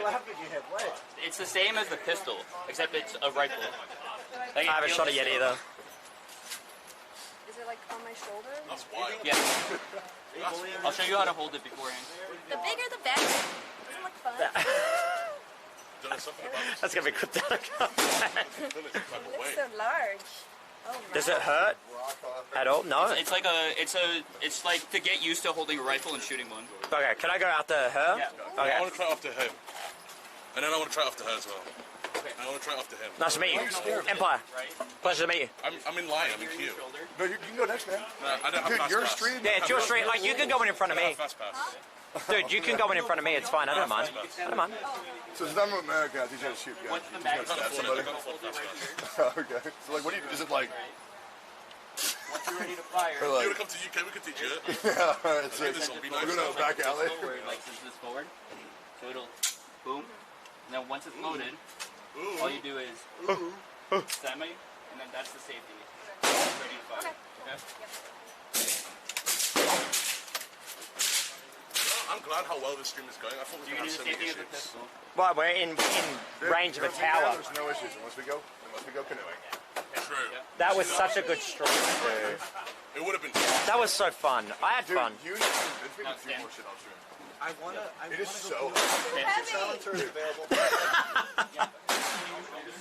laughing at him. What? It's the same as the pistol, except it's a rifle. Like, I haven't shot it yet either. Is it like on my shoulder? That's wild. Yeah. I'll show you how to hold it beforehand. The bigger the better. Doesn't look fun. That's gonna be good. It looks so large. Oh my. Does it hurt at all? No. It's like to get used to holding a rifle and shooting one. Okay, can I go after her? Yeah. I Okay. want to try it after him. And then I want to try it after her as well. I want to try it after him. Nice to meet you. Empire. Pleasure to meet you. I'm in line, I'm in queue. No, you can go next, man. No, I don't have Dude, fast your pass. stream. Yeah, it's your street. Like, you can go in front of I don't me. have fast pass. Dude, you can go in front of me. It's fine. I don't mind. I don't mind. So since I'm from America, I teach you how to shoot guns. What's the You just magazine? gotta stab I can't somebody. afford fast pass. Okay. So like, what do you? Is it like? Once you're ready to fire, Or You like want to come to the UK, we could teach you it. yeah, it's Do like, this on be we're nice. going to back alley. forward, like this forward. So it'll boom. And then once it's loaded, all you do is semi, and then that's the safety. Ready to fire. Okay? I'm glad how well this stream is going. I thought we You were can going to do have the so many safety of the issues. pistol. Well, we're in range of a tower. There's no issues unless we go canoeing. True. That was such a good stream. It would have been That was so fun. I had Dude, fun. you need to convince me to do more shit on stream. I wanna It is so go. hard. Silencer is available. It's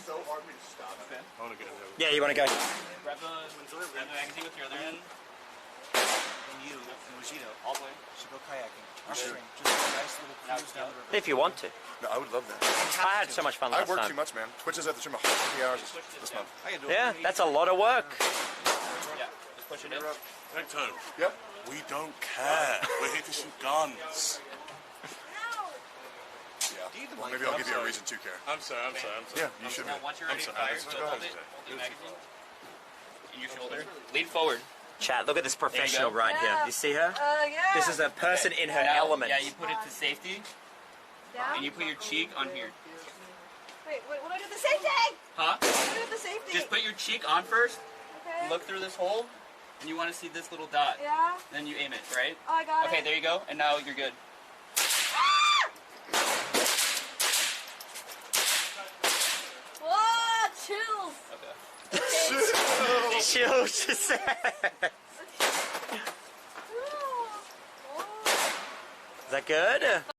so hard for me to stop. I want to get in there. Yeah, you want to go? Grab the magazine with your other hand. And you and Mojito All the way. should go kayaking. Upstream. Just a nice little cruise down the river. If you want to. No, I would love that. I had so much fun I last work too time. much, man. Twitch is at the gym 150 hours this month. I can do it. Yeah, that's a lot of work. Yeah. Just push it in. Next time. Yep. We don't care. We're here to shoot guns. Yeah. Well, maybe I'll give you a reason to care. I'm sorry. Yeah, you should be. Now, once you're ready to sorry, fire, I'm sorry. still hold it. Hold the magazine in your shoulder. Lean forward. Chat, look at this professional go. right here. Yeah. You see her? Yeah. This is a person in her Now, element. Yeah, you put it to safety, Down? and you put your cheek on here. Wait, what do I do with the safety? Huh? What do I do with the safety? Just put your cheek on first. Okay. Look through this hole, and you want to see this little dot. Yeah. Then you aim it, right? Oh, I got Okay, it. there you go. And now you're good. Whoa, chills. Okay. Chill, she said. Ooh. Is that good?